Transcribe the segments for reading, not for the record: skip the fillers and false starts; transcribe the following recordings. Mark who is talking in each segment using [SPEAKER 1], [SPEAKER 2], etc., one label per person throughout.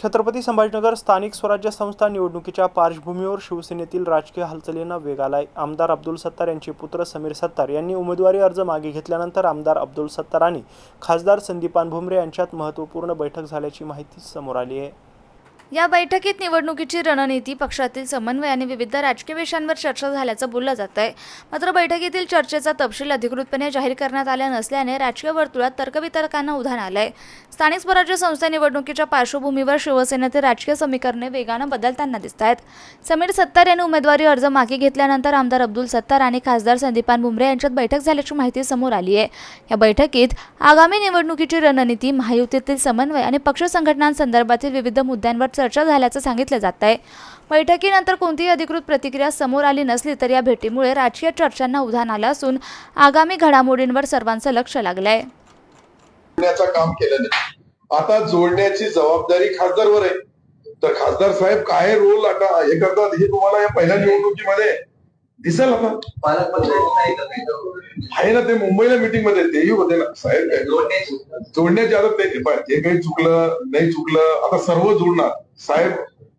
[SPEAKER 1] छत्रपती संभाजीनगर स्थानिक स्वराज्य संस्था निवडणुकीच्या पार्श्वभूमीवर शिवसेनेतील राजकीय हालचालींना वेग आलाय। आमदार अब्दुल सत्तार यांचे पुत्र समीर सत्तार यांनी उमेदवारी अर्ज मागे घेतल्यानंतर आमदार अब्दुल सत्तार आणि खासदार संदीपान भुमरे यांच्यात महत्त्वपूर्ण बैठक झाल्याची माहिती समोर आली आहे।
[SPEAKER 2] या बैठकीत निवडणुकीची रणनीती, पक्षातील समन्वय आणि विविध राजकीय विषयांवर चर्चा झाल्याचं बोललं जात आहे। मात्र बैठकीतील चर्चेचा तपशील अधिकृतपणे जाहीर करण्यात आला नसल्याने राजकीय वर्तुळात तर्कवितर्कांना उधाण आलंय। स्थानिक स्वराज्य संस्था निवडणुकीच्या पार्श्वभूमीवर शिवसेनेतील राजकीय समीकरणे वेगानं बदलताना दिसत आहेत। समीर सत्तार यांनी उमेदवारी अर्ज मागे घेतल्यानंतर आमदार अब्दुल सत्तार आणि खासदार संदीपान भुमरे यांच्यात बैठक झाल्याची माहिती समोर आली आहे। या बैठकीत आगामी निवडणुकीची रणनीती, महायुतीतील समन्वय आणि पक्ष संघटनांसंदर्भातील विविध मुद्द्यांवर चर्चा झाल्याचं सांगितलं जात आहे। बैठकीनंतर कोणतीही अधिकृत प्रतिक्रिया समोर आली नसली तर या भेटीमुळे राजकीय चर्चांना उधाण आलं असून आगामी घडामोडींवर सर्वांचं लक्ष लागलंय।
[SPEAKER 3] काम केलं नाही, आता जोडण्याची जबाबदारी खासदारवर आहे। तर खासदार साहेब काय रोल आता हे करतात हे तुम्हाला या पहिल्या निवडणुकीमध्ये दिसेल। आता आहे ना, ते मुंबईला मीटिंग मध्ये तेही होते ना साहेब, जोडण्याची आता ते काही चुकलं नाही चुकलं आता सर्व जोडणार साहेब।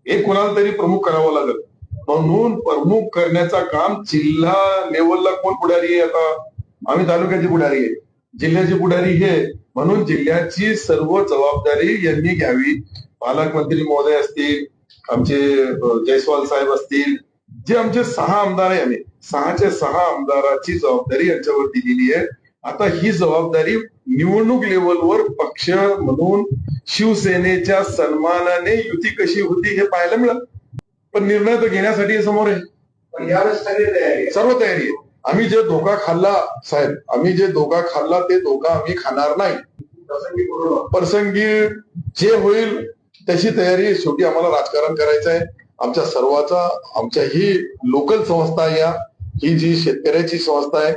[SPEAKER 3] एक कोणाला तरी प्रमुख करावं लागेल, म्हणून प्रमुख करण्याचा काम जिल्हा लेवलला कोण पुढारी आहे? आता आम्ही तालुक्याची पुढारी आहे, जिल्ह्याची पुढारी हे, म्हणून जिल्ह्याची सर्व जबाबदारी यांनी घ्यावी। पालकमंत्री महोदय असतील, आमचे जयस्वाल साहेब असतील, जे आमचे 6 आमदार आहे, आम्ही 6च्या 6 आमदाराची जबाबदारी यांच्यावर दिलेली आहे। आता ही जबाबदारी निवडणूक लेवलवर पक्ष म्हणून शिवसेनेच्या सन्मानाने युती कशी होती हे पाहायला मिळालं, पण निर्णय तर घेण्यासाठी समोर आहे। पण यावेळेस सर्व तयारी आहे। आम्ही जे धोका खाल्ला साहेब, आम्ही जे धोका खाल्ला ते धोका आम्ही खाणार नाही। प्रसंगी जे होईल त्याची तयारी, शेवटी आम्हाला राजकारण करायचं आहे। आमच्या सर्वाचा, आमच्या ही लोकल संस्था ही जी शेतकऱ्याची संस्था आहे,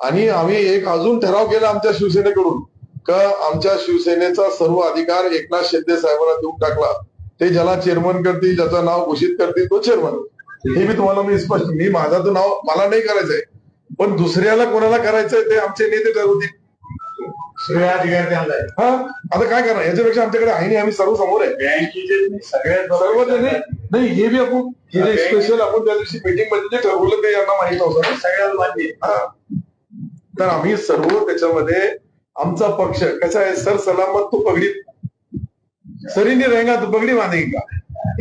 [SPEAKER 3] आणि आम्ही एक अजून ठराव केला आमच्या शिवसेनेकडून का आमच्या शिवसेनेचा सर्व अधिकार एकनाथ शिंदे साहेबांना देऊन टाकला। ते ज्याला चेअरमन करतील, ज्याचं नाव घोषित करतील तो चेअरमन। हे मी तुम्हाला स्पष्ट, मी माझं तर नाव मला नाही करायचंय, पण दुसऱ्याला कोणाला करायचंय ते आमचे नेते ठरवतील। हा, आता काय करणार, याच्यापेक्षा आमच्याकडे आहे नाही, आम्ही सर्व समोर आहे। सर्व नाही, हे बी आपण स्पेशल आपण त्या दिवशी मीटिंग मध्ये जे ठरवलं ते यांना माहित नव्हतं सगळ्यांना माहिती आहे। तर आम्ही सर्व त्याच्यामध्ये आमचा पक्ष कसा है, सर सलामत तो पगड़ी सर ही नहीं रहेगा तो पगड़ी बांधेगा।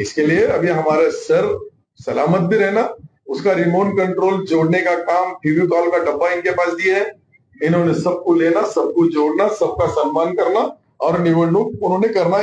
[SPEAKER 3] इसके लिए अभी हमारा सर सलामत भी रहना, उसका रिमोट कंट्रोल जोड़ने का काम, फेविकॉल का डब्बा इनके पास दिया है। इन्होंने सबको लेना, सबको जोड़ना, सबका सम्मान करना और निवडणूक उन्होंने करना।